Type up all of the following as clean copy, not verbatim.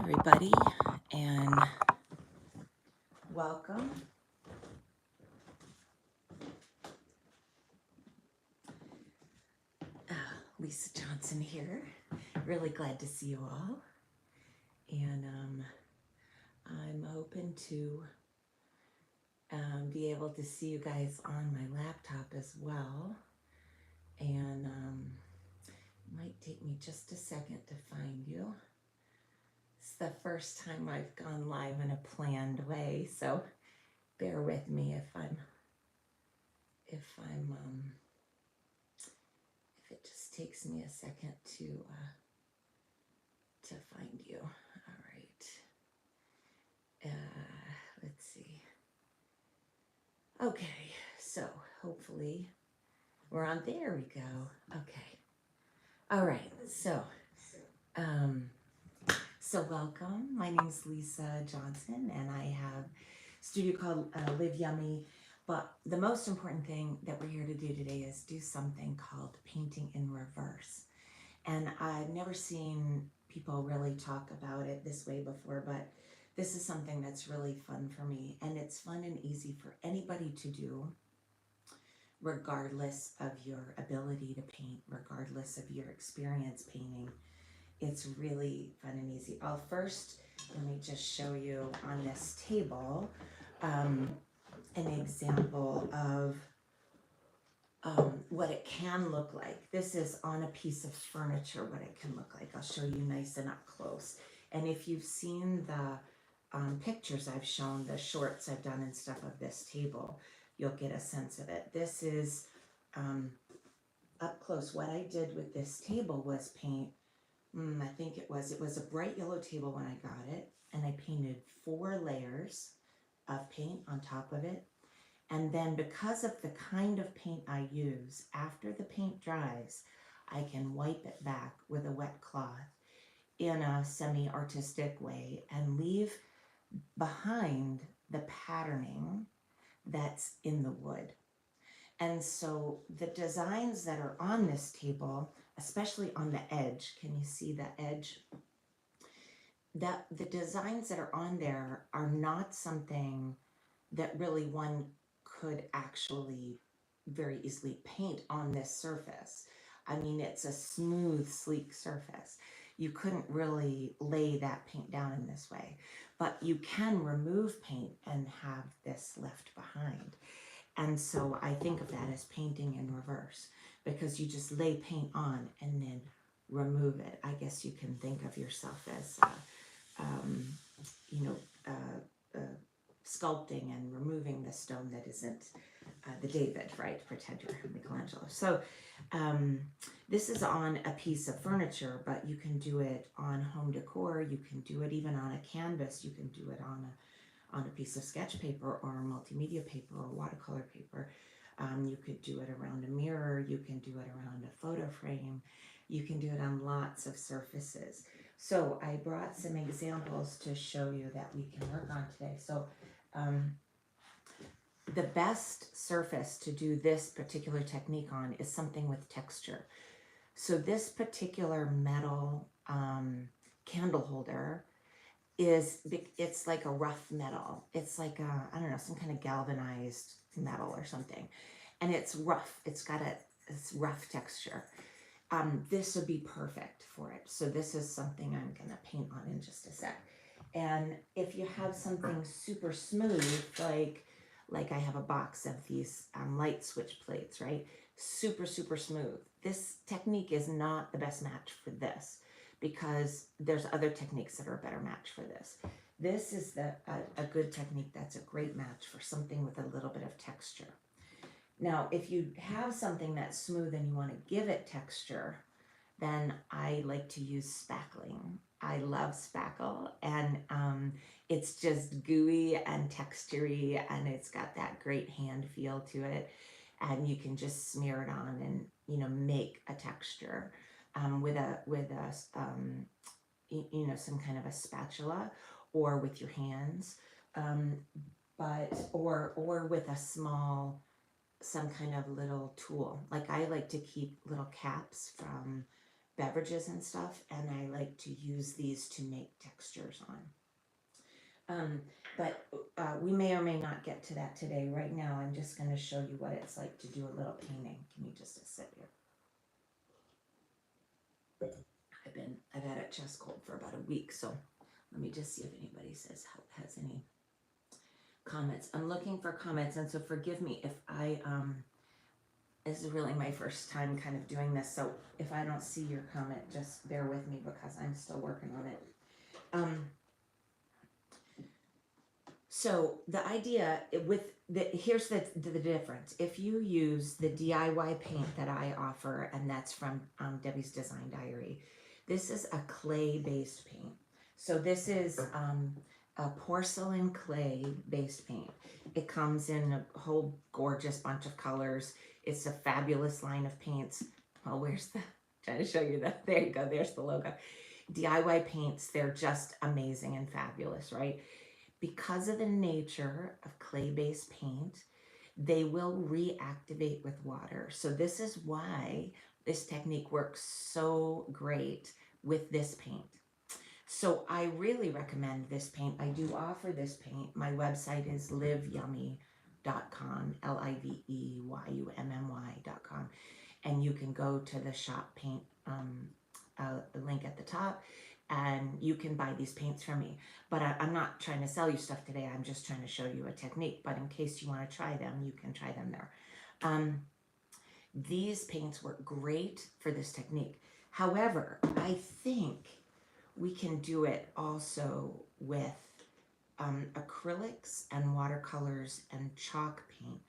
everybody, and welcome. Lisa Johnson here. Really glad to see you all. And I'm hoping to be able to see you guys on my laptop as well. And it might take me just a second to find you. It's the first time I've gone live in a planned way, so bear with me if it just takes me a second to find you. All right. Let's see. Okay, so hopefully we're on. There we go. Okay. All right. So welcome. My name is Lisa Johnson, and I have a studio called Live Yummy. But the most important thing that we're here to do today is do something called painting in reverse. And I've never seen people really talk about it this way before, but this is something that's really fun for me. And it's fun and easy for anybody to do, regardless of your ability to paint, regardless of your experience painting. It's really fun and easy. Let me just show you on this table an example of what it can look like. This is on a piece of furniture, what it can look like. I'll show you nice and up close. And if you've seen the pictures I've shown, the shorts I've done and stuff of this table, you'll get a sense of it. This is up close. What I did with this table was paint, I think it was a bright yellow table when I got it, and I painted 4 layers of paint on top of it. And then because of the kind of paint I use, after the paint dries, I can wipe it back with a wet cloth in a semi-artistic way and leave behind the patterning that's in the wood. And so the designs that are on this table, especially on the edge, can you see the edge? That the designs that are on there are not something that really one could actually very easily paint on this surface. I mean, it's a smooth, sleek surface. You couldn't really lay that paint down in this way, but you can remove paint and have this left behind. And so I think of that as painting in reverse, because you just lay paint on and then remove it. I guess you can think of yourself as, sculpting and removing the stone that isn't the David, right? Pretend you're Michelangelo. So this is on a piece of furniture, but you can do it on home decor. You can do it even on a canvas. You can do it on a piece of sketch paper or multimedia paper or watercolor paper. You could do it around a mirror. You can do it around a photo frame. You can do it on lots of surfaces. So I brought some examples to show you that we can work on today. So the best surface to do this particular technique on is something with texture. So this particular metal candle holder it's like a rough metal. It's like I don't know, some kind of galvanized metal or something. And it's rough. It's rough texture. This would be perfect for it. So this is something I'm going to paint on in just a sec. And if you have something super smooth, like I have a box of these light switch plates, right? Super, super smooth. This technique is not the best match for this, because there's other techniques that are a better match for this. This is a good technique that's a great match for something with a little bit of texture. Now, if you have something that's smooth and you want to give it texture, then I like to use spackling. I love spackle, and it's just gooey and textury, and it's got that great hand feel to it. And you can just smear it on and make a texture with some kind of a spatula or with your hands, or with a some kind of little tool. Like I like to keep little caps from beverages and stuff, and I like to use these to make textures on. But we may or may not get to that today. Right now, I'm just going to show you what it's like to do a little painting. Give me just a sec here. I've had a chest cold for about a week, so let me just see if anybody has any comments. I'm looking for comments, and so forgive me if I this is really my first time kind of doing this, so if I don't see your comment, just bear with me because I'm still working on it. So the idea with here's the difference. If you use the DIY paint that I offer, and that's from Debbie's Design Diary, this is a clay-based paint. So this is a porcelain clay-based paint. It comes in a whole gorgeous bunch of colors. It's a fabulous line of paints. Oh, where's the, trying to show you that. There you go, there's the logo. DIY paints, they're just amazing and fabulous, right? Because of the nature of clay-based paint, they will reactivate with water. So this is why this technique works so great with this paint. So I really recommend this paint. I do offer this paint. My website is liveyummy.com, liveyummy.com. And you can go to the shop paint link at the top, and you can buy these paints from me. But I'm not trying to sell you stuff today. I'm just trying to show you a technique. But in case you want to try them, you can try them there. These paints work great for this technique. However, I think we can do it also with acrylics and watercolors and chalk paint.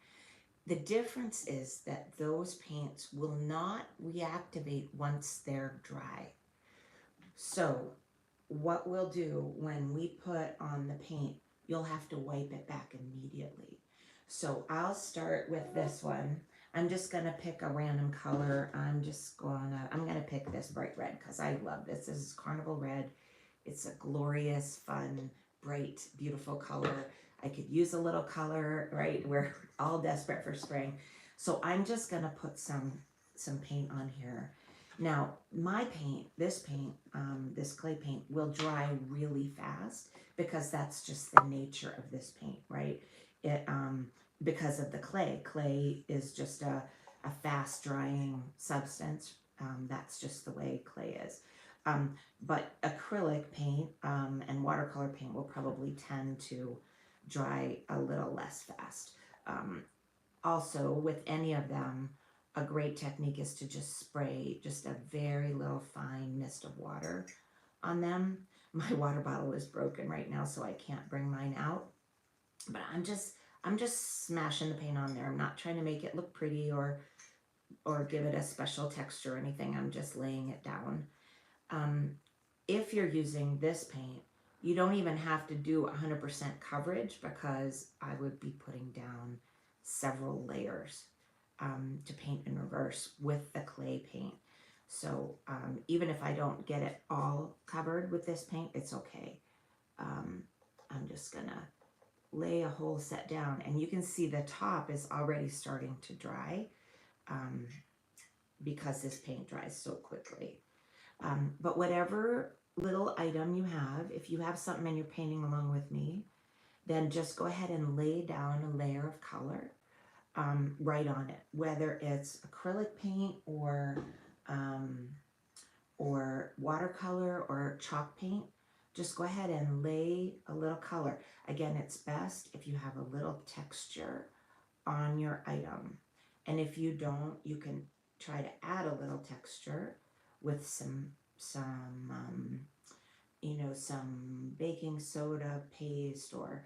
The difference is that those paints will not reactivate once they're dry. So what we'll do when we put on the paint, you'll have to wipe it back immediately. So I'll start with this one. I'm just gonna pick a random color. I'm gonna pick this bright red because I love this. This is Carnival Red. It's a glorious, fun, bright, beautiful color. I could use a little color, right? We're all desperate for spring. So I'm just gonna put some paint on here. Now, my paint, this clay paint will dry really fast because that's just the nature of this paint, right? It, because of the clay. Clay is just a fast drying substance. That's just the way clay is. But acrylic paint and watercolor paint will probably tend to dry a little less fast. Also, with any of them, a great technique is to just spray just a very little fine mist of water on them. My water bottle is broken right now, so I can't bring mine out. But I'm just smashing the paint on there. I'm not trying to make it look pretty or give it a special texture or anything. I'm just laying it down. If you're using this paint, you don't even have to do 100% coverage because I would be putting down several layers to paint in reverse with the clay paint. So even if I don't get it all covered with this paint, it's okay. I'm just gonna lay a whole set down, and you can see the top is already starting to dry because this paint dries so quickly. But whatever little item you have, if you have something and you're painting along with me, then just go ahead and lay down a layer of color right on it, whether it's acrylic paint or watercolor or chalk paint. Just go ahead and lay a little color. Again, it's best if you have a little texture on your item. And if you don't, you can try to add a little texture with some baking soda paste or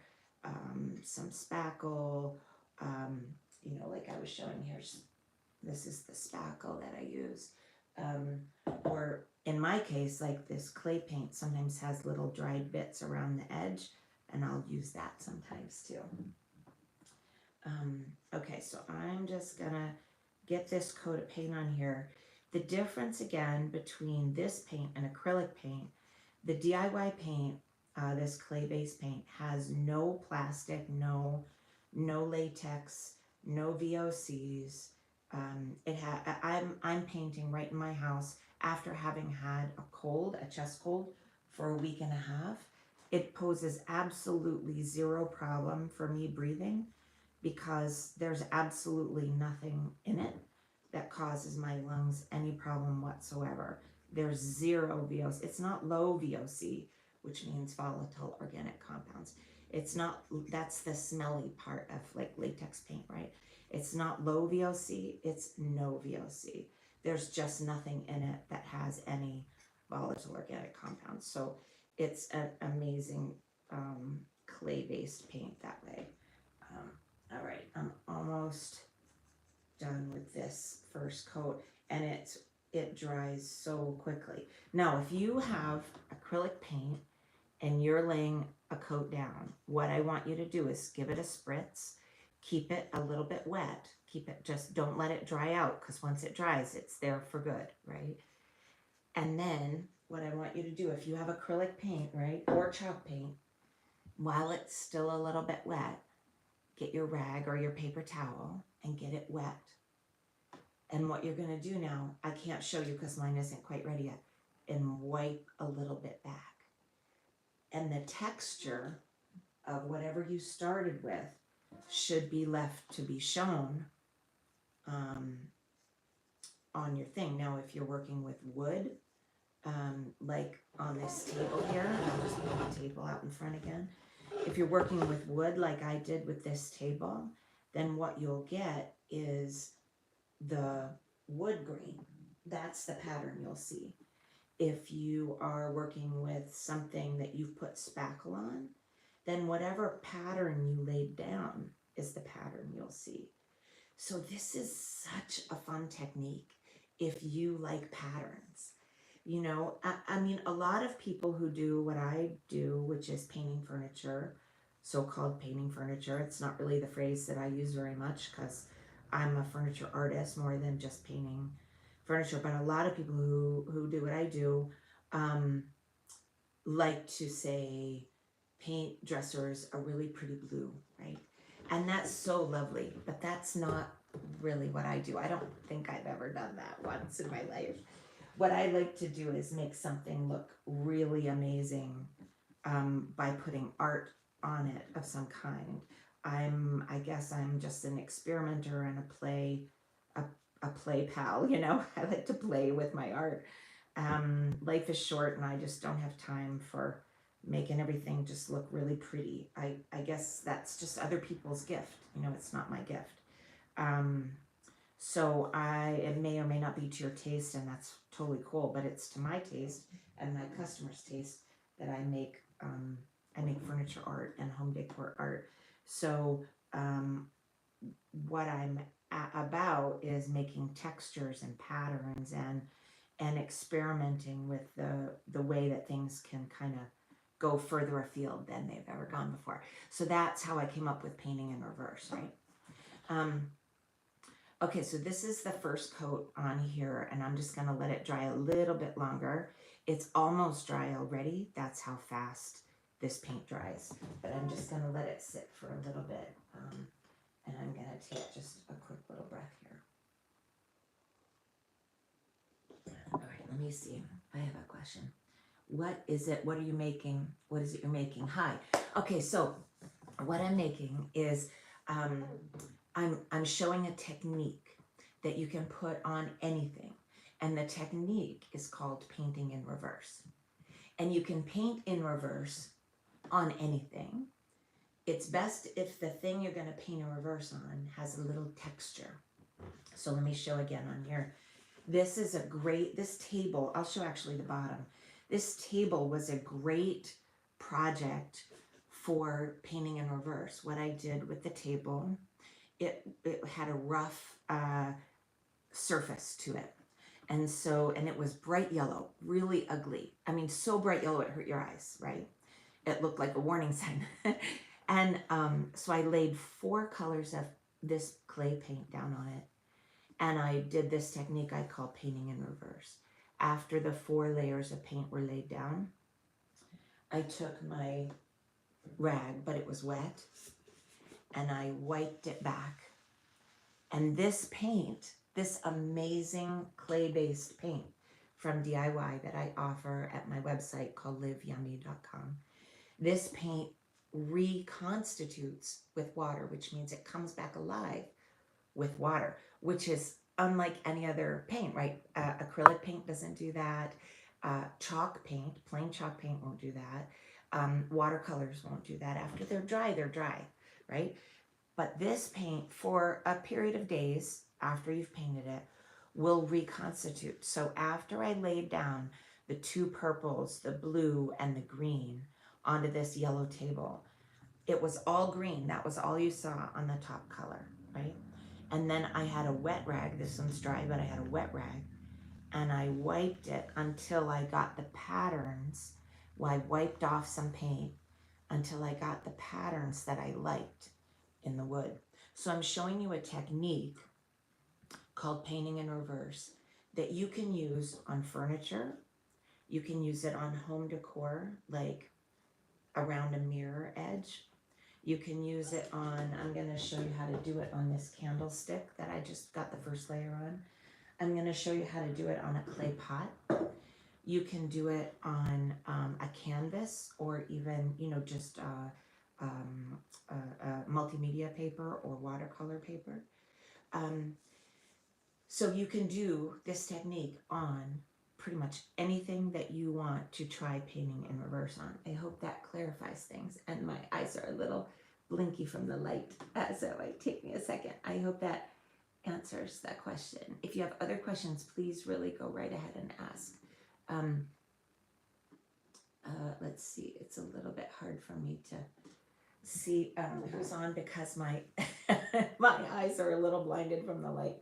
some spackle, like I was showing here. This is the spackle that I use. Or in my case, like this clay paint sometimes has little dried bits around the edge, and I'll use that sometimes too. Okay, so I'm just gonna get this coat of paint on here. The difference again between this paint and acrylic paint, the DIY paint, this clay-based paint, has no plastic, no latex, no VOCs. I'm painting right in my house after having had a cold, a chest cold, for a week and a half, it poses absolutely zero problem for me breathing because there's absolutely nothing in it that causes my lungs any problem whatsoever. There's zero VOC. It's not low VOC, which means volatile organic compounds. It's not, that's the smelly part of like latex paint, right? It's not low VOC, it's no VOC. There's just nothing in it that has any volatile organic compounds. So it's an amazing clay-based paint that way. All right, I'm almost done with this first coat, and it dries so quickly. Now, if you have acrylic paint and you're laying a coat down, what I want you to do is give it a spritz, keep it a little bit wet, keep it, just don't let it dry out, because once it dries, it's there for good, right? And then what I want you to do, if you have acrylic paint, right, or chalk paint, while it's still a little bit wet, get your rag or your paper towel and get it wet. And what you're going to do now, I can't show you because mine isn't quite ready yet, and wipe a little bit back. And the texture of whatever you started with should be left to be shown on your thing. Now, if you're working with wood, like on this table here, I'll just pull the table out in front again. If you're working with wood like I did with this table, then what you'll get is the wood grain. That's the pattern you'll see. If you are working with something that you've put spackle on, then whatever pattern you laid down is the pattern you'll see. So this is such a fun technique if you like patterns. You know, I mean, a lot of people who do what I do, which is painting furniture, so-called painting furniture, it's not really the phrase that I use very much because I'm a furniture artist more than just painting furniture, but a lot of people who do what I do like to say paint dressers a really pretty blue, right? And that's so lovely, but that's not really what I do. I don't think I've ever done that once in my life. What I like to do is make something look really amazing by putting art on it of some kind. I guess I'm just an experimenter and a play pal, you know. I like to play with my art. Life is short and I just don't have time for making everything just look really pretty. I guess that's just other people's gift, you know, it's not my gift. So it may or may not be to your taste, and that's totally cool, but it's to my taste and my customers' taste that I make furniture art and home decor art. So what I'm about is making textures and patterns and experimenting with the way that things can kind of go further afield than they've ever gone before. So that's how I came up with painting in reverse, right? Okay, so this is the first coat on here, and I'm just going to let it dry a little bit longer. It's almost dry already. That's how fast this paint dries. But I'm just going to let it sit for a little bit, and I'm going to take just a quick little breath here. All right, let me see. I have a question. What is it? What are you making? What is it you're making? Hi. Okay, so what I'm making is I'm showing a technique that you can put on anything. And the technique is called painting in reverse. And you can paint in reverse on anything. It's best if the thing you're going to paint in reverse on has a little texture. So let me show again on here. This is this table, I'll show actually the bottom. This table was a great project for painting in reverse. What I did with the table, it had a rough surface to it. And it was bright yellow, really ugly. I mean, so bright yellow it hurt your eyes, right? It looked like a warning sign. And so I laid 4 colors of this clay paint down on it. And I did this technique I call painting in reverse. After the 4 layers of paint were laid down, I took my rag, but it was wet, and I wiped it back. And this paint, this amazing clay-based paint from DIY that I offer at my website called liveyummy.com. This paint reconstitutes with water, which means it comes back alive with water, which is unlike any other paint, right? Acrylic paint doesn't do that. Chalk paint, plain chalk paint won't do that. Watercolors won't do that. After they're dry, right? But this paint, for a period of days after you've painted it, will reconstitute. So after I laid down the two purples, the blue and the green, onto this yellow table, it was all green. That was all you saw on the top color, right? And then I had a wet rag. This one's dry, but I had a wet rag. And I wiped it until I got the patterns. Well, I wiped off some paint until I got the patterns that I liked in the wood. So I'm showing you a technique called painting in reverse that you can use on furniture. You can use it on home decor, like around a mirror edge. You can use it on, I'm going to show you how to do it on this candlestick that I just got the first layer on. I'm going to show you how to do it on a clay pot. You can do it on a canvas, or even, just multimedia paper or watercolor paper. So you can do this technique on pretty much anything that you want to try painting in reverse on. I hope that clarifies things. And my eyes are a little blinky from the light, so it might take me a second. I hope that answers that question. If you have other questions, please really go right ahead and ask. Let's see, it's a little bit hard for me to see who's on because my my eyes are a little blinded from the light.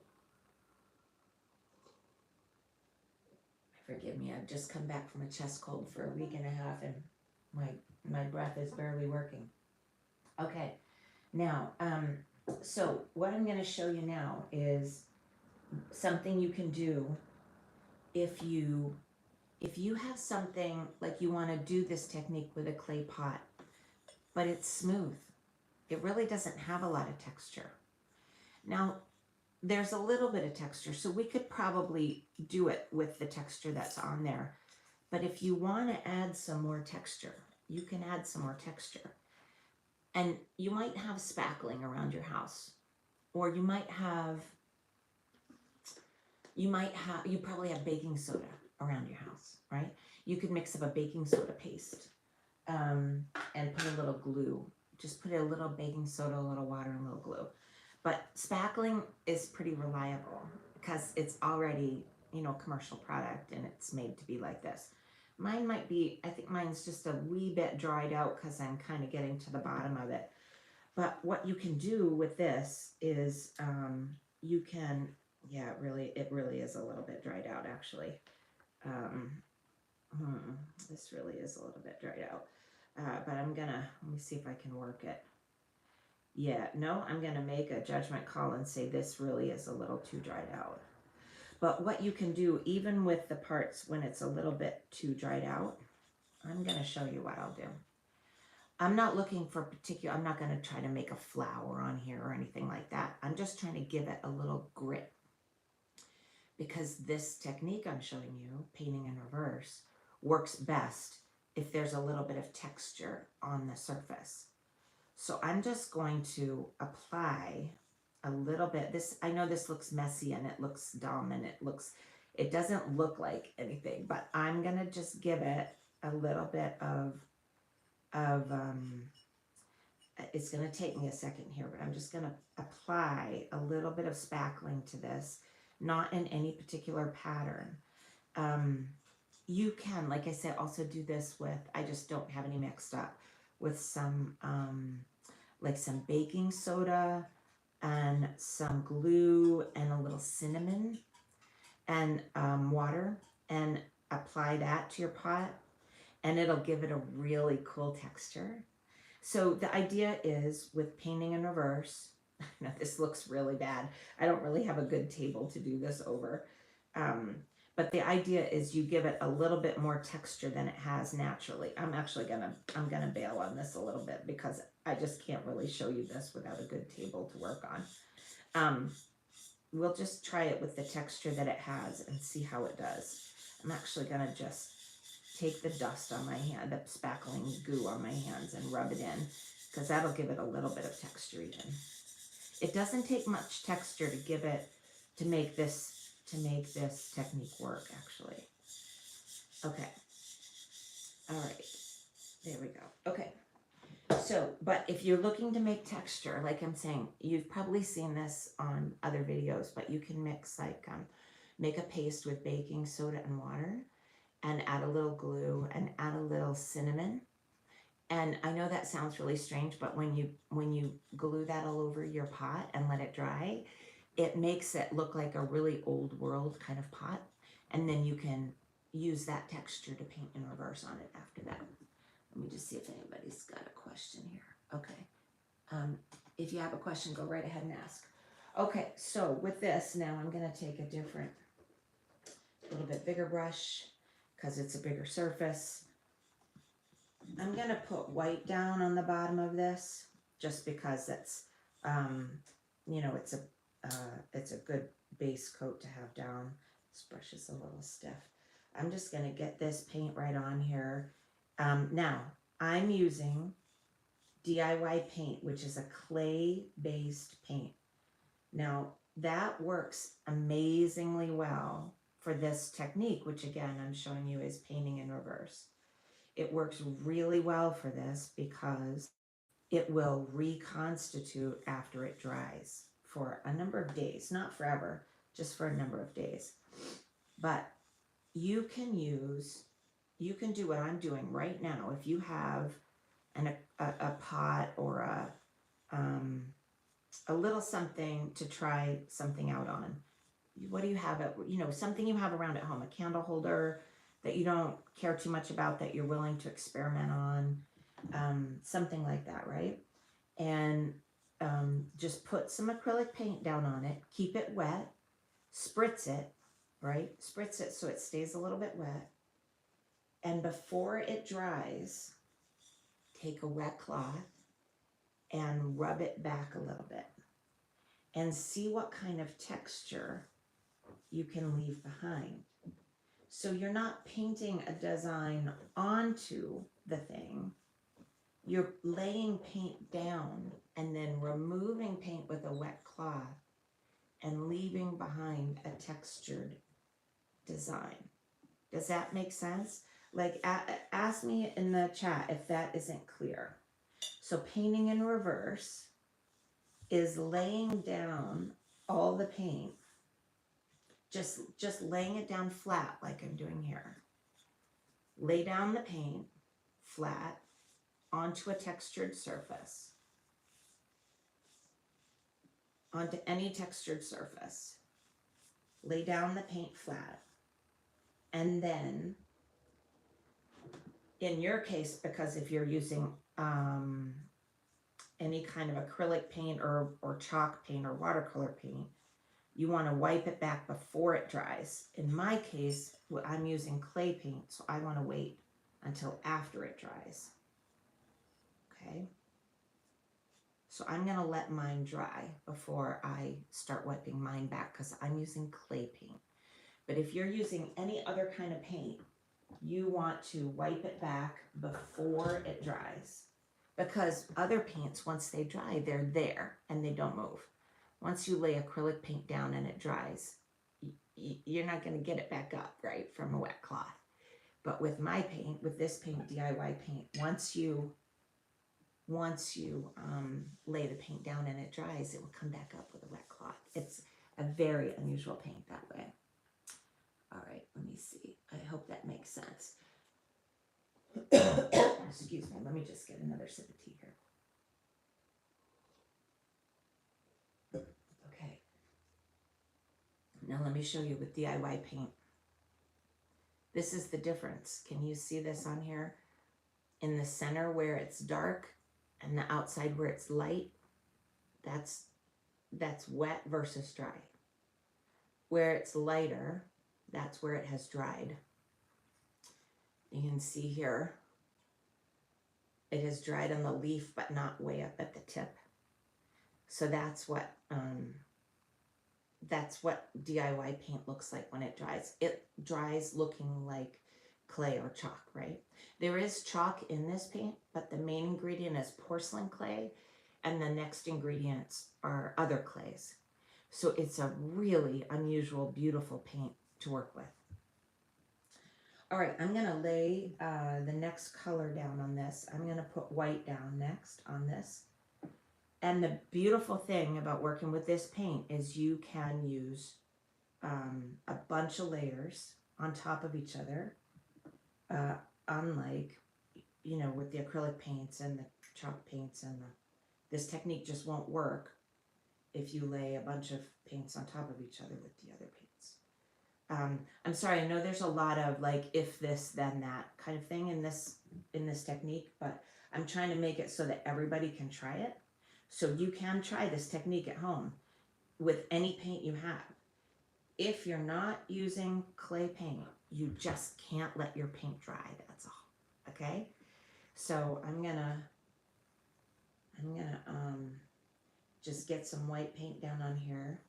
Forgive me, I've just come back from a chest cold for a week and a half, and my breath is barely working. Okay, now, so what I'm going to show you now is something you can do if you have something like you want to do this technique with a clay pot, but it's smooth. It really doesn't have a lot of texture. Now, there's a little bit of texture, so we could probably do it with the texture that's on there. But if you want to add some more texture, you can add some more texture. And you might have spackling around your house, or you probably have baking soda around your house, right? You could mix up a baking soda paste and put a little glue. Just put a little baking soda, a little water, and a little glue. But spackling is pretty reliable because it's already, commercial product, and it's made to be like this. Mine might be, I think mine's just a wee bit dried out because I'm kind of getting to the bottom of it. But what you can do with this is you can, it really is a little bit dried out actually. This really is a little bit dried out. But let me see if I can work it. Yeah, no, I'm going to make a judgment call and say this really is a little too dried out. But what you can do, even with the parts when it's a little bit too dried out, I'm going to show you what I'll do. I'm not looking for I'm not going to try to make a flower on here or anything like that. I'm just trying to give it a little grit. Because this technique I'm showing you, painting in reverse, works best if there's a little bit of texture on the surface. So I'm just going to apply a little bit. I know this looks messy and it looks dumb and it doesn't look like anything, but I'm going to just give it a little bit of it's going to take me a second here, but I'm just going to apply a little bit of spackling to this, not in any particular pattern. You can, like I said, also do this with, I just don't have any mixed up, with some, like some baking soda and some glue and a little cinnamon and water, and apply that to your pot, and it'll give it a really cool texture. So the idea is with painting in reverse, now this looks really bad. I don't really have a good table to do this over. But the idea is you give it a little bit more texture than it has naturally. I'm gonna bail on this a little bit because I just can't really show you this without a good table to work on. We'll just try it with the texture that it has and see how it does. I'm actually going to just take the dust on my hand, the spackling goo on my hands, and rub it in, because that'll give it a little bit of texture even. It doesn't take much texture to give it, to make this technique work, actually. Okay. All right. There we go. Okay. So, but if you're looking to make texture, like I'm saying, you've probably seen this on other videos, but you can mix like, make a paste with baking soda and water, and add a little glue and add a little cinnamon. And I know that sounds really strange, but when you glue that all over your pot and let it dry, it makes it look like a really old world kind of pot. And then you can use that texture to paint in reverse on it after that. Let me just see if anybody's got a question here. Okay. If you have a question, go right ahead and ask. Okay, so with this, now I'm going to take a different, little bit bigger brush, because it's a bigger surface. I'm going to put white down on the bottom of this, just because it's, you know, it's a good base coat to have down. This brush is a little stiff. I'm just going to get this paint right on here. Now, I'm using DIY paint, which is a clay-based paint. Now, that works amazingly well for this technique, which again, I'm showing you is painting in reverse. It works really well for this because it will reconstitute after it dries for a number of days, not forever, just for a number of days. But you can do what I'm doing right now. If you have a pot or a little something to try something out on, what do you have at, you know, something you have around at home, a candle holder that you don't care too much about, that you're willing to experiment on, something like that, right? And just put some acrylic paint down on it, keep it wet, spritz it, right? Spritz it so it stays a little bit wet. And before it dries, take a wet cloth and rub it back a little bit and see what kind of texture you can leave behind. So you're not painting a design onto the thing. You're laying paint down and then removing paint with a wet cloth and leaving behind a textured design. Does that make sense? Like, ask me in the chat if that isn't clear. So painting in reverse is laying down all the paint, just laying it down flat like I'm doing here. Lay down the paint flat onto a textured surface, onto any textured surface. Lay down the paint flat. And then, in your case, because if you're using any kind of acrylic paint or chalk paint or watercolor paint, you want to wipe it back before it dries. In my case, I'm using clay paint, so I want to wait until after it dries. Okay? So I'm going to let mine dry before I start wiping mine back, because I'm using clay paint. But if you're using any other kind of paint, you want to wipe it back before it dries, because other paints, once they dry, they're there and they don't move. Once you lay acrylic paint down and it dries, you're not going to get it back up, right, from a wet cloth. But with my paint, with this paint, DIY paint, once you lay the paint down and it dries, it will come back up with a wet cloth. It's a very unusual paint that way. All right, let me see. I hope that makes sense. Excuse me, let me just get another sip of tea here. Okay. Now let me show you with DIY paint. This is the difference. Can you see this on here? In the center where it's dark and the outside where it's light, that's wet versus dry. Where it's lighter, that's where it has dried. You can see here, it has dried on the leaf, but not way up at the tip. So that's what that's what DIY paint looks like when it dries. It dries looking like clay or chalk, right? There is chalk in this paint, but the main ingredient is porcelain clay, and the next ingredients are other clays. So it's a really unusual, beautiful paint to work with. All right, I'm gonna lay the next color down on this. I'm gonna put white down next on this. And the beautiful thing about working with this paint is you can use a bunch of layers on top of each other, unlike, you know, with the acrylic paints and the chalk paints and this technique just won't work if you lay a bunch of paints on top of each other with the other paints. I'm sorry, I know there's a lot of like if this then that kind of thing in this technique, but I'm trying to make it so that everybody can try it. So you can try this technique at home with any paint you have. If you're not using clay paint, you just can't let your paint dry, that's all. Okay? So I'm gonna just get some white paint down on here.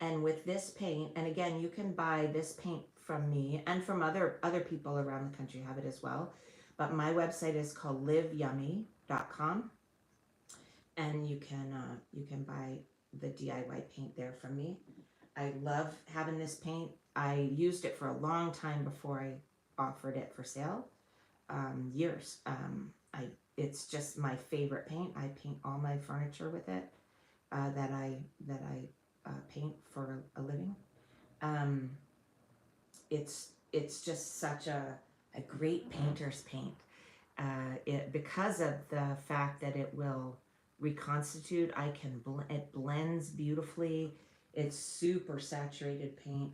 And with this paint, and again, you can buy this paint from me and from other people around the country have it as well. But my website is called liveyummy.com, and you can buy the DIY paint there from me. I love having this paint. I used it for a long time before I offered it for sale. Years. It's just my favorite paint. I paint all my furniture with it that I paint for a living. It's just such a great painter's paint. Because of the fact that it will reconstitute, it blends beautifully. It's super saturated paint.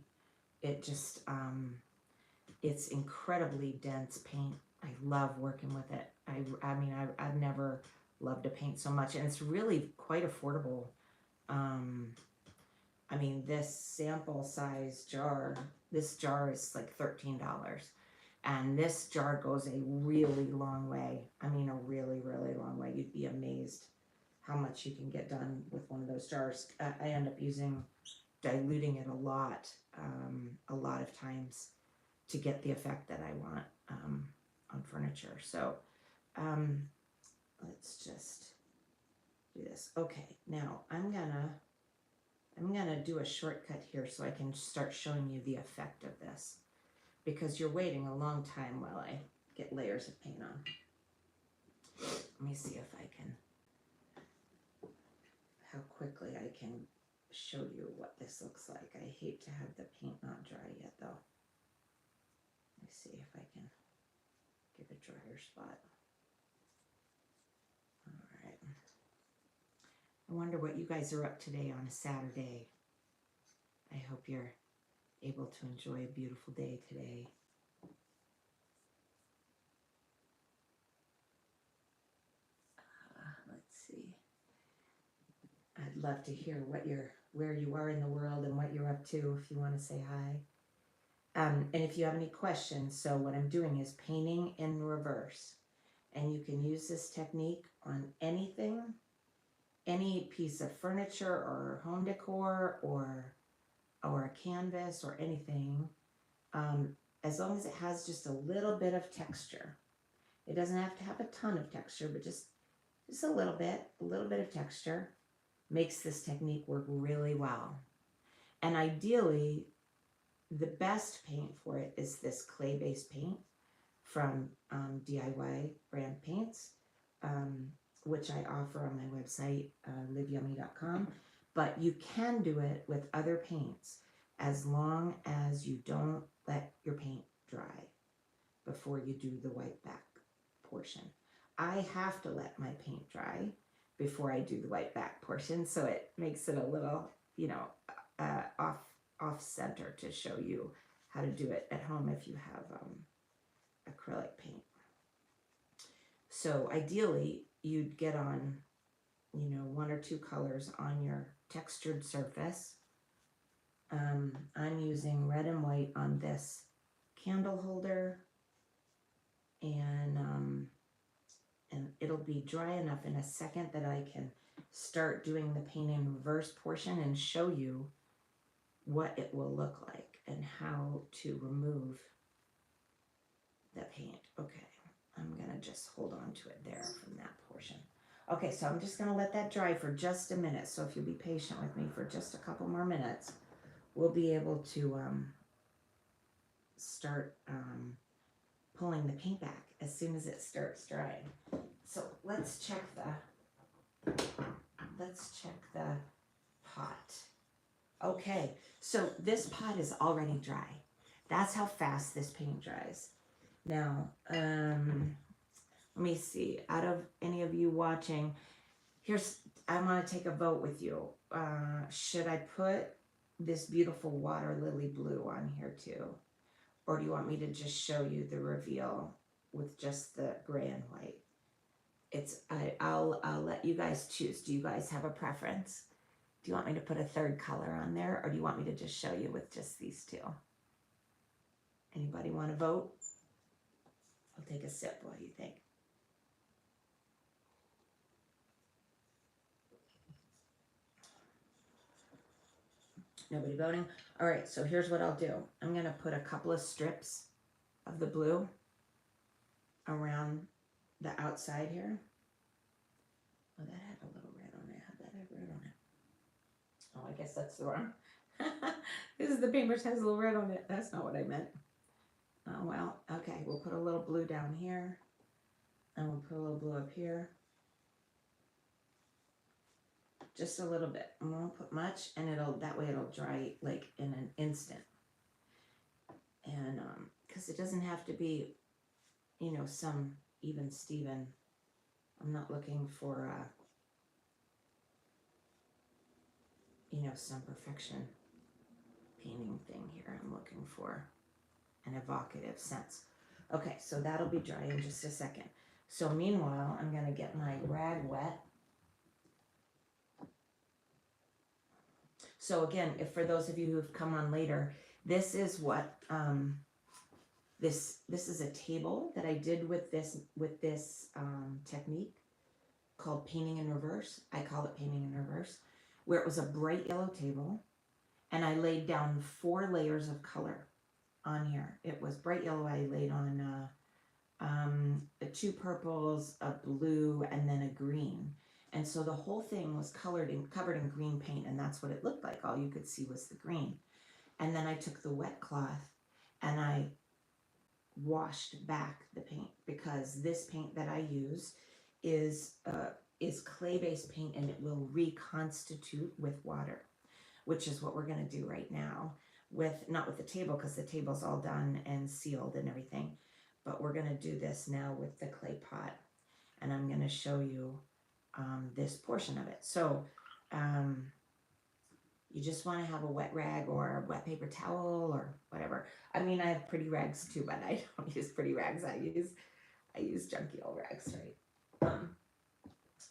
It just it's incredibly dense paint. I love working with it. I mean I've never loved a paint so much, and it's really quite affordable. I mean, this sample size jar, this jar is like $13. And this jar goes a really long way. I mean, a really, really long way. You'd be amazed how much you can get done with one of those jars. I end up diluting it a lot of times to get the effect that I want on furniture. So let's just do this. Okay, now I'm gonna do a shortcut here so I can start showing you the effect of this, because you're waiting a long time while I get layers of paint on. Let me see if I can, how quickly I can show you what this looks like. I hate to have the paint not dry yet though. Let me see if I can get a drier spot. All right. I wonder what you guys are up today on a Saturday. I hope you're able to enjoy a beautiful day today. Let's see. I'd love to hear where you are in the world and what you're up to if you want to say hi. And if you have any questions, so what I'm doing is painting in reverse. And you can use this technique on anything, any piece of furniture or home decor or a canvas or anything, as long as it has just a little bit of texture. It doesn't have to have a ton of texture, but just a little bit of texture makes this technique work really well. And ideally, the best paint for it is this clay-based paint from DIY brand paints, which I offer on my website, liveyummy.com. But you can do it with other paints as long as you don't let your paint dry before you do the white back portion. I have to let my paint dry before I do the white back portion, so it makes it a little, you know, off center to show you how to do it at home if you have acrylic paint. So ideally, you'd get on, you know, one or two colors on your textured surface. I'm using red and white on this candle holder, and it'll be dry enough in a second that I can start doing the paint in reverse portion and show you what it will look like and how to remove the paint. Okay, I'm gonna just hold on to it there from that portion. Okay, so I'm just gonna let that dry for just a minute. So if you'll be patient with me for just a couple more minutes, we'll be able to start pulling the paint back as soon as it starts drying. So let's check the pot. Okay, so this pot is already dry. That's how fast this paint dries. Now, let me see. Out of any of you watching, I want to take a vote with you. Should I put this beautiful water lily blue on here too? Or do you want me to just show you the reveal with just the gray and white? I'll let you guys choose. Do you guys have a preference? Do you want me to put a third color on there, or do you want me to just show you with just these two? Anybody want to vote? I'll take a sip. What do you think? Nobody voting? All right, so here's what I'll do. I'm going to put a couple of strips of the blue around the outside here. Oh, that had a little red on it. How'd that have red on it? Oh, I guess that's the wrong. This is the paintbrush has a little red on it. That's not what I meant. Oh, well, okay. We'll put a little blue down here. And we'll put a little blue up here. Just a little bit. I won't put much, and that way it'll dry like in an instant. And because it doesn't have to be, you know, some even Steven. I'm not looking for you know, some perfection painting thing here. I'm looking for an evocative sense. Okay, so that'll be dry in just a second. So meanwhile, I'm gonna get my rag wet. So again, if for those of you who've come on later, this is what this is a table that I did with this technique called painting in reverse. I call it painting in reverse, where it was a bright yellow table, and I laid down 4 layers of color on here. It was bright yellow. I laid on 2 purples, a blue, and then a green. And so the whole thing was covered in green paint, and that's what it looked like. All you could see was the green. And then I took the wet cloth and I washed back the paint, because this paint that I use is clay-based paint, and it will reconstitute with water, which is what we're going to do right now not with the table, because the table's all done and sealed and everything, but we're going to do this now with the clay pot, and I'm going to show you this portion of it. So you just want to have a wet rag or a wet paper towel or whatever. I mean, I have pretty rags too, but I don't use pretty rags. I use junky old rags, right?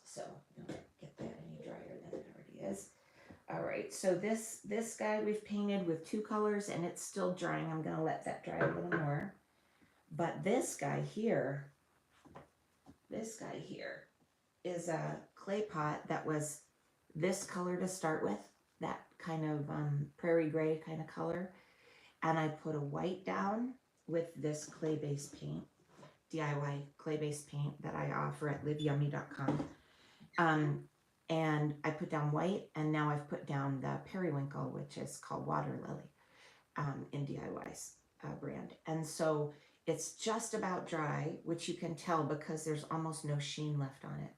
So don't get that any drier than it already is. All right, so this guy we've painted with 2 colors, and it's still drying. I'm gonna let that dry a little more. But this guy here is a clay pot that was this color to start with, that kind of prairie gray kind of color. And I put a white down with this clay-based paint, DIY clay-based paint that I offer at liveyummy.com. And I put down white, and now I've put down the periwinkle, which is called water lily, in DIY's brand. And so it's just about dry, which you can tell because there's almost no sheen left on it.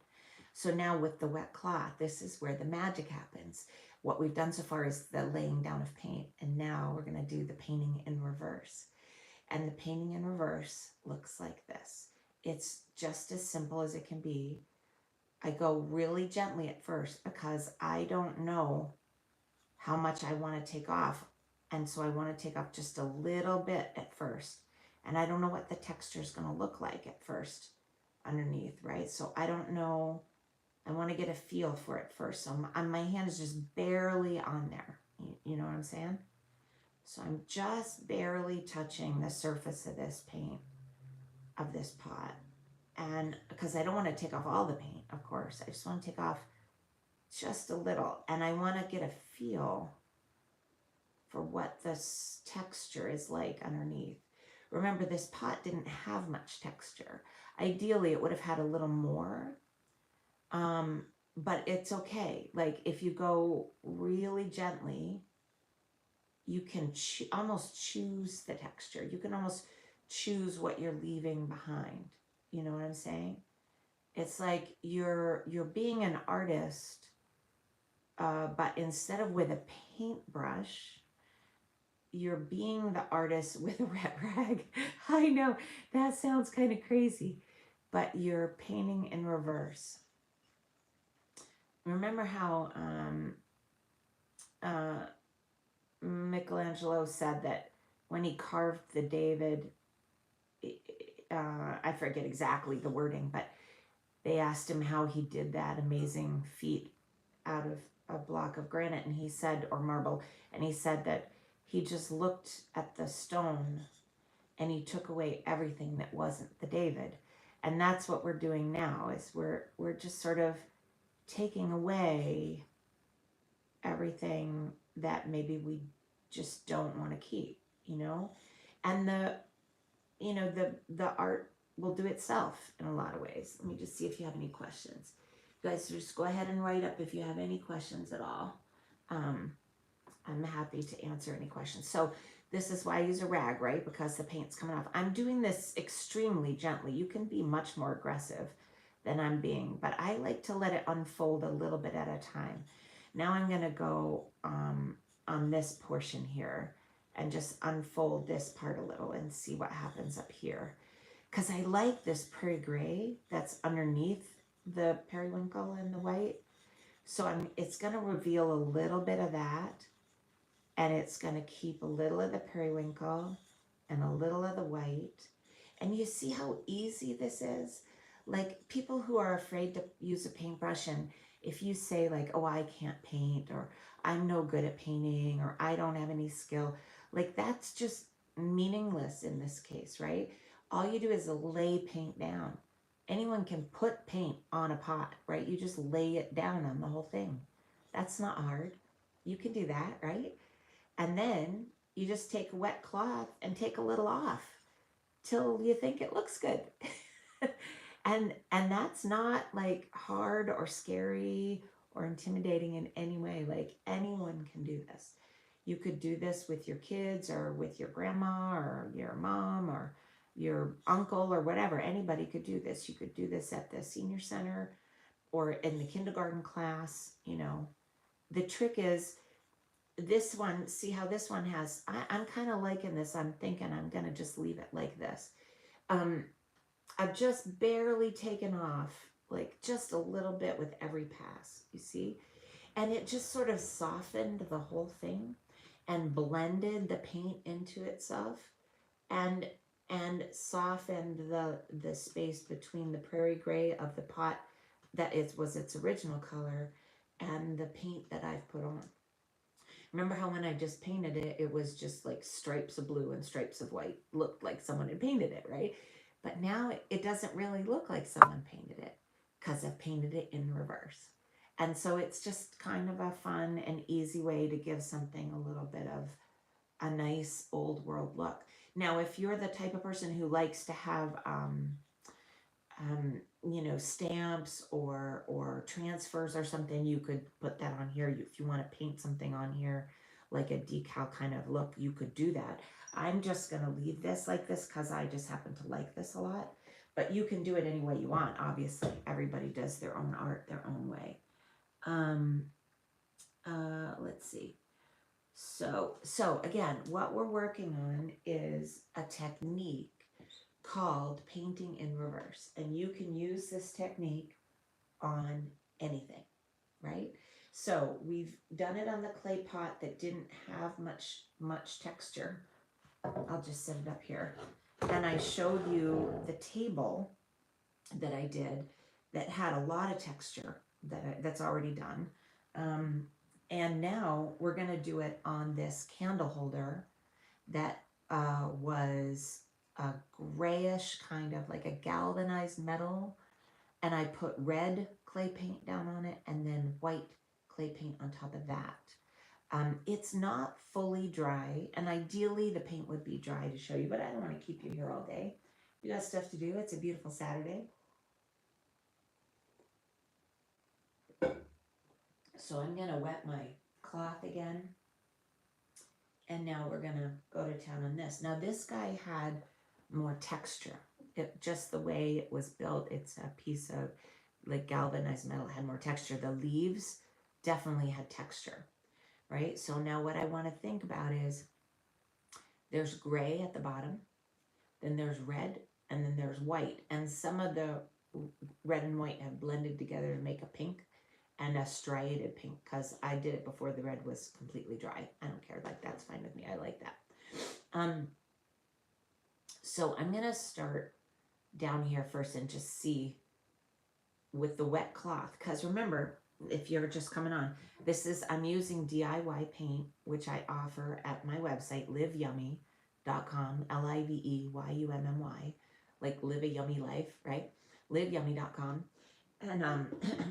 So now with the wet cloth, this is where the magic happens. What we've done so far is the laying down of paint, and now we're going to do the painting in reverse. And the painting in reverse looks like this. It's just as simple as it can be. I go really gently at first because I don't know how much I want to take off. And so I want to take off just a little bit at first. And I don't know what the texture is going to look like at first underneath, right? So I don't know. I want to get a feel for it first. So my hand is just barely on there. You know what I'm saying? So I'm just barely touching the surface of this paint, of this pot. And because I don't want to take off all the paint, of course. I just want to take off just a little. And I want to get a feel for what this texture is like underneath. Remember, this pot didn't have much texture. Ideally, it would have had a little more, but it's okay. Like if you go really gently, you can almost choose the texture. You can almost choose what you're leaving behind. You know what I'm saying? It's like you're being an artist, but instead of with a paintbrush, you're being the artist with a wet rag. I know that sounds kind of crazy, but you're painting in reverse. Remember how Michelangelo said that when he carved the David, I forget exactly the wording, but they asked him how he did that amazing feat out of a block of granite, and he said, or marble, and he said that he just looked at the stone and he took away everything that wasn't the David. And that's what we're doing now, is we're just sort of taking away everything that maybe we just don't want to keep, you know? And the art will do itself in a lot of ways. Let me just see if you have any questions. You guys just go ahead and write up if you have any questions at all. I'm happy to answer any questions. So this is why I use a rag, right? Because the paint's coming off. I'm doing this extremely gently. You can be much more aggressive than I'm being, but I like to let it unfold a little bit at a time. Now I'm going to go on this portion here and just unfold this part a little and see what happens up here. Because I like this prairie gray that's underneath the periwinkle and the white. So it's going to reveal a little bit of that, and it's going to keep a little of the periwinkle and a little of the white. And you see how easy this is? Like people who are afraid to use a paintbrush, and if you say like, oh, I can't paint, or I'm no good at painting, or I don't have any skill, like that's just meaningless in this case, right? All you do is lay paint down. Anyone can put paint on a pot, right? You just lay it down on the whole thing. That's not hard. You can do that, right? And then you just take a wet cloth and take a little off till you think it looks good. and that's not like hard or scary or intimidating in any way. Like anyone can do this. You could do this with your kids or with your grandma or your mom or your uncle or whatever. Anybody could do this. You could do this at the senior center or in the kindergarten class. You know, the trick is this one, see how this one has, I'm kind of liking this. I'm thinking I'm going to just leave it like this. I've just barely taken off, like just a little bit with every pass, you see? And it just sort of softened the whole thing and blended the paint into itself and softened the space between the prairie gray of the pot that was its original color and the paint that I've put on. Remember how when I just painted it, it was just like stripes of blue and stripes of white. Looked like someone had painted it, right? But now it doesn't really look like someone painted it because I've painted it in reverse. And so it's just kind of a fun and easy way to give something a little bit of a nice old world look. Now, if you're the type of person who likes to have stamps or transfers or something, you could put that on here. If you want to paint something on here, like a decal kind of look, you could do that. I'm just going to leave this like this because I just happen to like this a lot. But you can do it any way you want. Obviously, everybody does their own art their own way. Let's see. So again, what we're working on is a technique called painting in reverse, and you can use this technique on anything, right? So we've done it on the clay pot that didn't have much texture. I'll just set it up here. And I showed you the table that I did that had a lot of texture that's already done. And now we're going to do it on this candle holder that was a grayish kind of like a galvanized metal, and I put red clay paint down on it and then white clay paint on top of that. It's not fully dry, and ideally the paint would be dry to show you, but I don't want to keep you here all day. You got stuff to do. It's a beautiful Saturday. So I'm going to wet my cloth again. And now we're going to go to town on this. Now this guy had more texture. Just the way it was built, it's a piece of like galvanized metal, had more texture. The leaves definitely had texture, right? So now what I want to think about is there's gray at the bottom, then there's red, and then there's white. And some of the red and white have blended together to make a pink and a striated pink, because I did it before the red was completely dry. I don't care, like that's fine with me. I like that. So I'm gonna start down here first and just see with the wet cloth, because remember, if you're just coming on, I'm using DIY paint, which I offer at my website, liveyummy.com, LIVEYUMMY, like live a yummy life, right? Liveyummy.com. And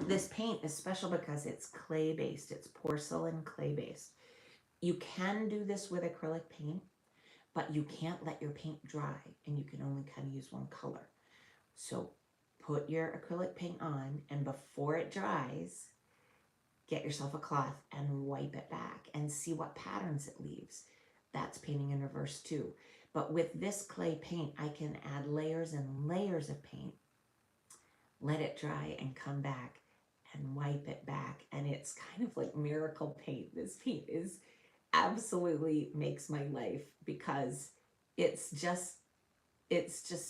this paint is special because it's clay based. It's porcelain clay based. You can do this with acrylic paint, but you can't let your paint dry, and you can only kind of use one color. So put your acrylic paint on, and before it dries, get yourself a cloth and wipe it back and see what patterns it leaves. That's painting in reverse too. But with this clay paint, I can add layers and layers of paint, let it dry, and come back and wipe it back. And it's kind of like miracle paint. This paint is absolutely makes my life, because it's just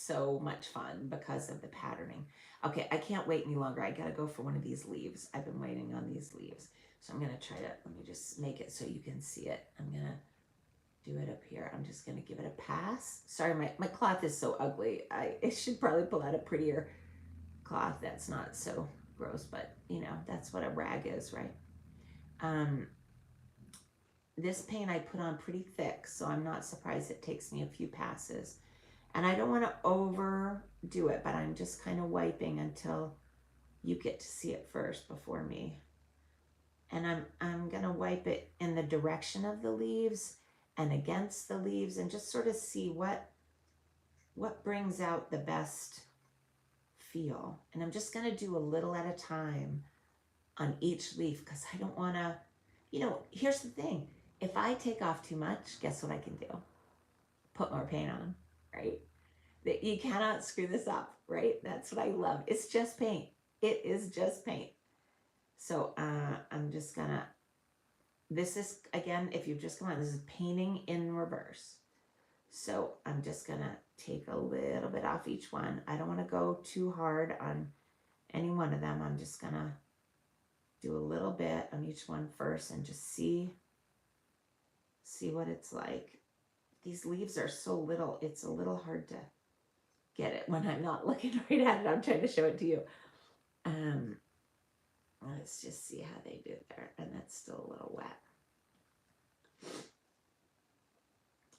so much fun because of the patterning. Okay, I can't wait any longer. I gotta go for one of these leaves. I've been waiting on these leaves. So I'm gonna try to, let me just make it so you can see it. I'm gonna do it up here. I'm just gonna give it a pass. Sorry, my cloth is so ugly. I should probably pull out a prettier cloth that's not so gross, but you know, that's what a rag is, right? This paint I put on pretty thick, so I'm not surprised it takes me a few passes. And I don't want to overdo it, but I'm just kind of wiping until you get to see it first before me. And I'm going to wipe it in the direction of the leaves and against the leaves, and just sort of see what brings out the best feel. And I'm just going to do a little at a time on each leaf, because I don't want to, you know, here's the thing. If I take off too much, guess what I can do? Put more paint on, right? That you cannot screw this up, right? That's what I love. It's just paint. It is just paint. So I'm just gonna, this is, again, if you've just come on, this is painting in reverse. So I'm just gonna take a little bit off each one. I don't wanna go too hard on any one of them. I'm just gonna do a little bit on each one first and just see what it's like. These leaves are so little, it's a little hard to get it when I'm not looking right at it. I'm trying to show it to you. Let's just see how they do there. And that's still a little wet.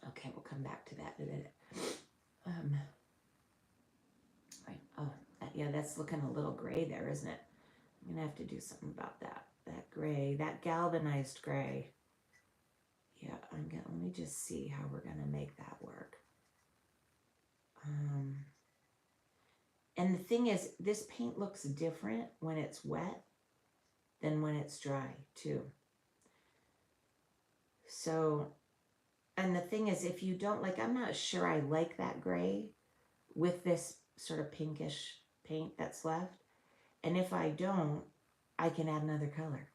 Okay, we'll come back to that in a minute. Right. Oh, yeah, that's looking a little gray there, isn't it? I'm gonna have to do something about that. That gray, that galvanized gray. Yeah, let me just see how we're gonna make that work. And the thing is, this paint looks different when it's wet than when it's dry too. So, and the thing is, if you don't like, I'm not sure I like that gray with this sort of pinkish paint that's left. And if I don't, I can add another color.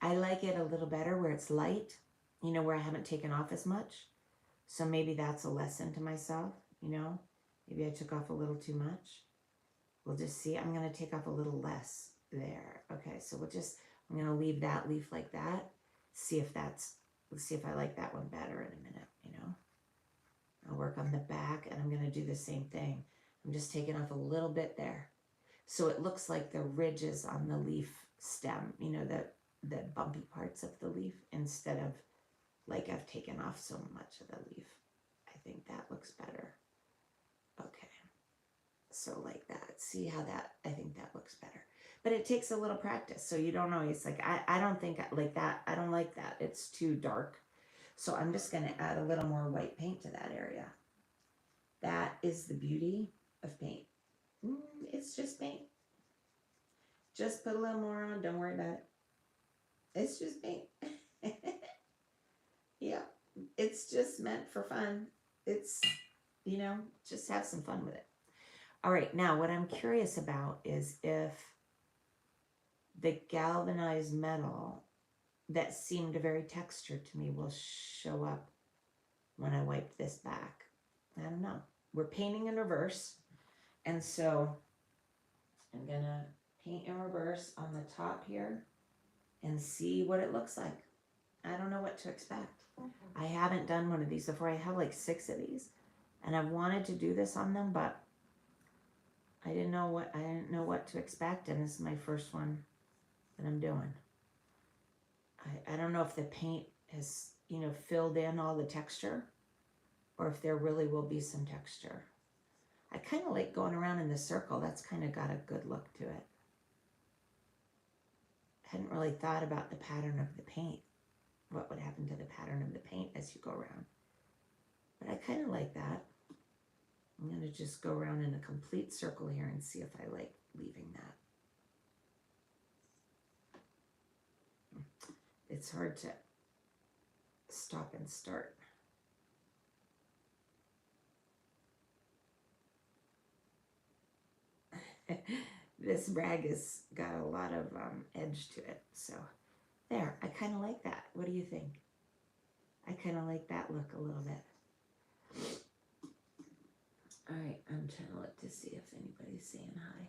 I like it a little better where it's light, you know, where I haven't taken off as much. So maybe that's a lesson to myself, you know. Maybe I took off a little too much. We'll just see. I'm going to take off a little less there. Okay, so I'm going to leave that leaf like that. Let's see if I like that one better in a minute, you know. I'll work on the back, and I'm going to do the same thing. I'm just taking off a little bit there. So it looks like the ridges on the leaf stem, you know, the bumpy parts of the leaf, instead of like I've taken off so much of the leaf. I think that looks better. Okay. So like that. See how I think that looks better. but it takes a little practice. So you don't always like, I don't think like that. I don't like that. It's too dark. So I'm just going to add a little more white paint to that area. That is the beauty of paint. It's just paint. Just put a little more on. Don't worry about it. It's just paint. Yeah. It's just meant for fun. It's, just have some fun with it. All right. Now, what I'm curious about is if the galvanized metal that seemed very textured to me will show up when I wipe this back. I don't know. We're painting in reverse. And so I'm going to paint in reverse on the top here and see what it looks like. I don't know what to expect. I haven't done one of these before. I have like 6 of these, and I've wanted to do this on them, but I didn't know what to expect, and this is my first one that I'm doing. I don't know if the paint has, filled in all the texture, or if there really will be some texture. I kind of like going around in the circle. That's kind of got a good look to it. I hadn't really thought about the pattern of the paint. What would happen to the pattern of the paint as you go around. But I kind of like that. I'm going to just go around in a complete circle here and see if I like leaving that. It's hard to stop and start. This rag has got a lot of edge to it. So there, I kind of like that. What do you think? I kind of like that look a little bit. All right, I'm trying to look to see if anybody's saying hi.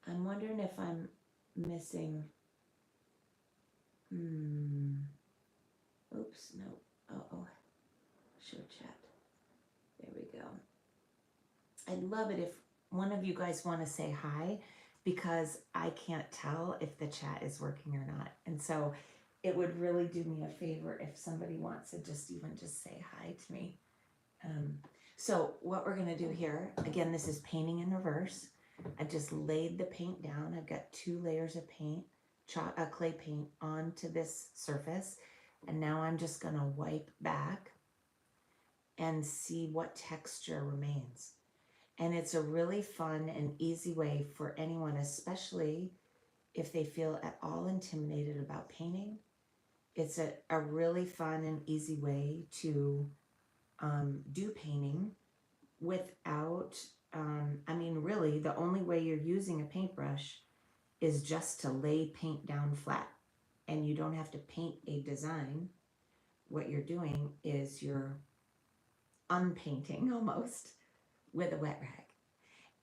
I'm wondering if I'm missing. Oops, no. Oh, show chat. There we go. I'd love it if one of you guys want to say hi, because I can't tell if the chat is working or not. And so it would really do me a favor if somebody wants to just say hi to me. So what we're going to do here, again, this is painting in reverse. I just laid the paint down. I've got 2 layers of paint, clay paint onto this surface. And now I'm just going to wipe back and see what texture remains. And it's a really fun and easy way for anyone, especially if they feel at all intimidated about painting. It's a really fun and easy way to do painting without, really the only way you're using a paintbrush is just to lay paint down flat, and you don't have to paint a design. What you're doing is you're unpainting almost with a wet rag.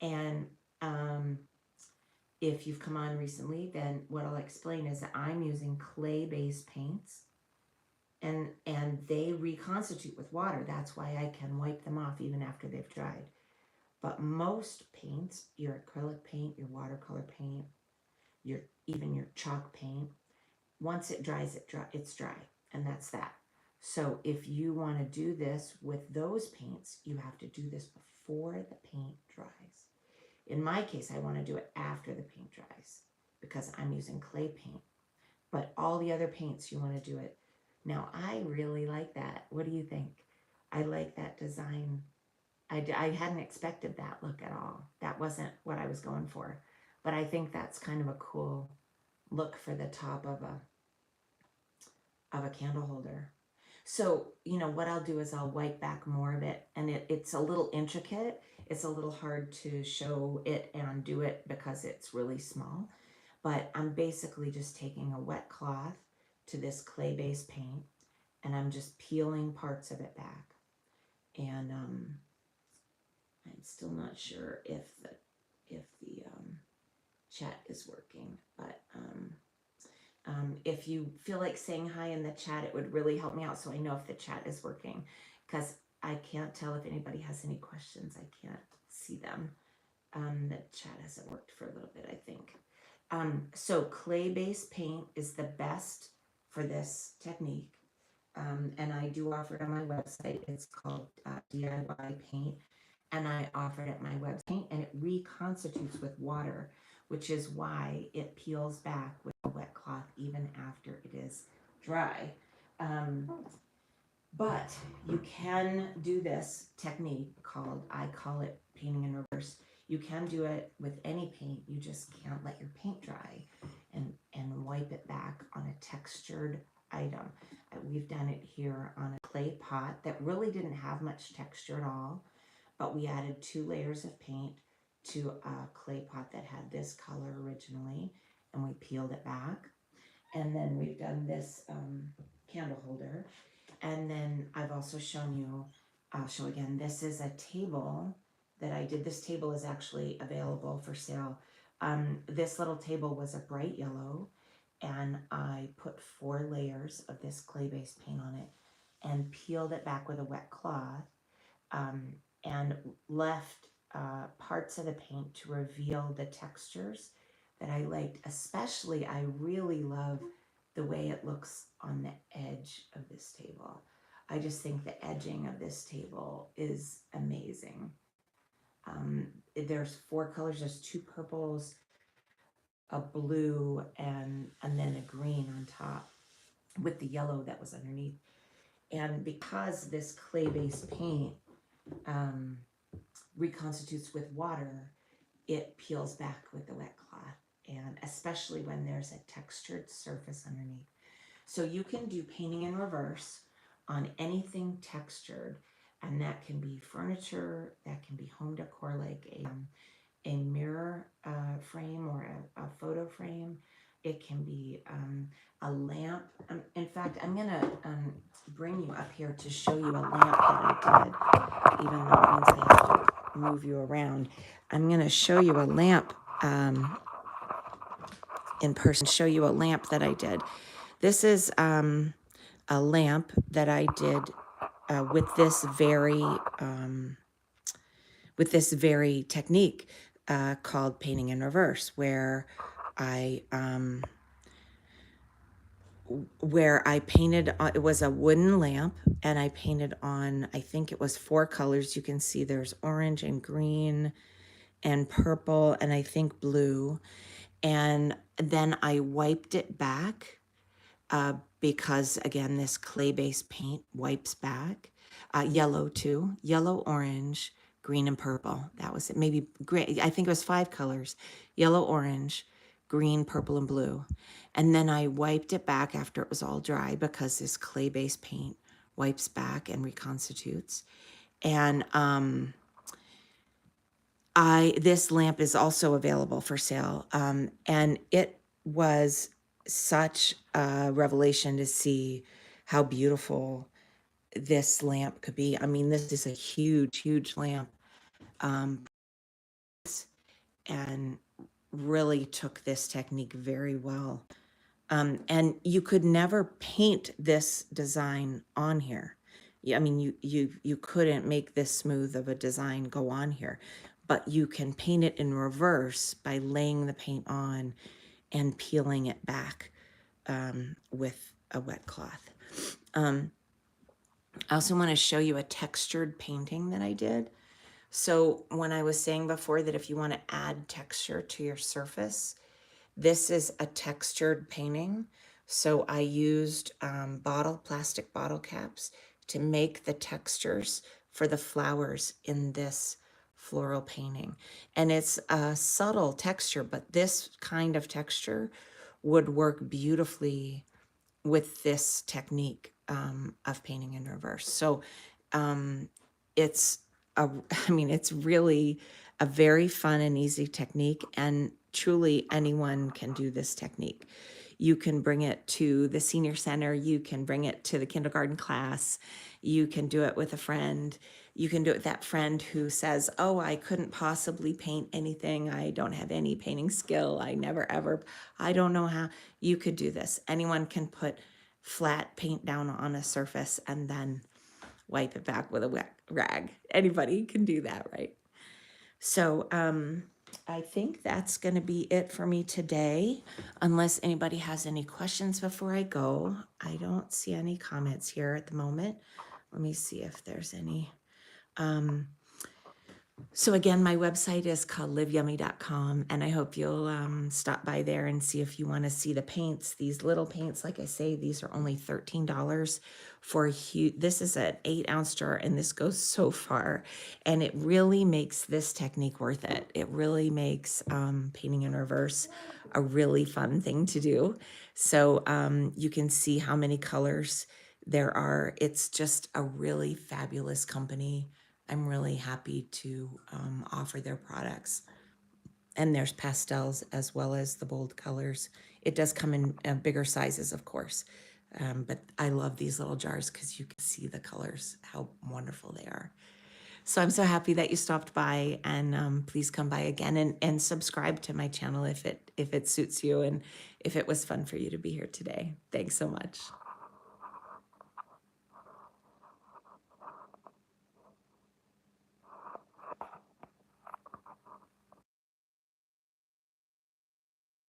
And if you've come on recently, then what I'll explain is that I'm using clay-based paints, and they reconstitute with water. That's why I can wipe them off even after they've dried. But most paints, your acrylic paint, your watercolor paint, even your chalk paint, once it dries, it's dry, and that's that. So if you want to do this with those paints, you have to do this before the paint dries. In my case, I want to do it after the paint dries because I'm using clay paint. But all the other paints, you want to do it. Now, I really like that. What do you think? I like that design. I hadn't expected that look at all. That wasn't what I was going for. But I think that's kind of a cool look for the top of a candle holder. So, what I'll do is I'll wipe back more of it, and it's a little intricate. It's a little hard to show it and undo it because it's really small. But I'm basically just taking a wet cloth to this clay-based paint, and I'm just peeling parts of it back. And I'm still not sure if the chat is working, but if you feel like saying hi in the chat, it would really help me out so I know if the chat is working, because I can't tell if anybody has any questions. I can't see them. The chat hasn't worked for a little bit, I think. So clay-based paint is the best for this technique. And I do offer it on my website. It's called DIY Paint. and I offered it my website, and it reconstitutes with water, which is why it peels back with a wet cloth even after it is dry. Um, but you can do this technique called, I call it painting in reverse. You can do it with any paint, you just can't let your paint dry and wipe it back on a textured item. We've done it here on a clay pot that really didn't have much texture at all, but we added 2 layers of paint to a clay pot that had this color originally, and we peeled it back. And then we've done this candle holder. And then I've also shown you, I'll show again, this is a table that I did. This table is actually available for sale. This little table was a bright yellow, and I put 4 layers of this clay-based paint on it and peeled it back with a wet cloth, and left parts of the paint to reveal the textures that I liked. Especially, I really love the way it looks on the edge of this table. I just think the edging of this table is amazing. There's 4 colors. There's 2 purples, a blue, and then a green on top with the yellow that was underneath. And because this clay-based paint reconstitutes with water, it peels back with the wet cloth, and especially when there's a textured surface underneath. So you can do painting in reverse on anything textured, and that can be furniture, that can be home decor, like a mirror frame or a photo frame. It can be a lamp. In fact, I'm gonna bring you up here to show you a lamp that I did, even though it means I have to move you around. I'm gonna show you a lamp in person, show you a lamp that I did. This is a lamp that I did with this very technique called painting in reverse, where I painted. It was a wooden lamp, and I painted on, I think it was 4 colors. You can see there's orange and green and purple and I think blue. And then I wiped it back because, again, this clay-based paint wipes back. Yellow too, yellow, orange, green, and purple. That was it. Maybe gray. I think it was 5 colors: yellow, orange, green, purple, and blue. And then I wiped it back after it was all dry because this clay-based paint wipes back and reconstitutes. And this lamp is also available for sale, and it was such a revelation to see how beautiful this lamp could be. I mean, this is a huge, huge lamp, and really took this technique very well. And you could never paint this design on here. I mean, you couldn't make this smooth of a design go on here, but you can paint it in reverse by laying the paint on and peeling it back with a wet cloth. I also want to show you a textured painting that I did. So when I was saying before that if you want to add texture to your surface, this is a textured painting. So I used plastic bottle caps to make the textures for the flowers in this floral painting. And it's a subtle texture, but this kind of texture would work beautifully with this technique of painting in reverse. So it's really a very fun and easy technique, and truly anyone can do this technique. You can bring it to the senior center, you can bring it to the kindergarten class, you can do it with a friend, you can do it with that friend who says, oh, I couldn't possibly paint anything, I don't have any painting skill, I don't know how. You could do this. Anyone can put flat paint down on a surface and then wipe it back with a wet rag. Anybody can do that, right? So I think that's going to be it for me today, unless anybody has any questions before I go. I don't see any comments here at the moment. Let me see if there's any. So again, my website is called liveyummy.com, and I hope you'll stop by there and see if you want to see the paints. These little paints, like I say, these are only $13 for a huge. This is an 8-ounce jar, and this goes so far, and it really makes this technique worth it. It really makes painting in reverse a really fun thing to do. So you can see how many colors there are. It's just a really fabulous company. I'm really happy to offer their products. And there's pastels as well as the bold colors. It does come in bigger sizes, of course. But I love these little jars because you can see the colors, how wonderful they are. So I'm so happy that you stopped by, and please come by again and subscribe to my channel if it suits you and if it was fun for you to be here today. Thanks so much.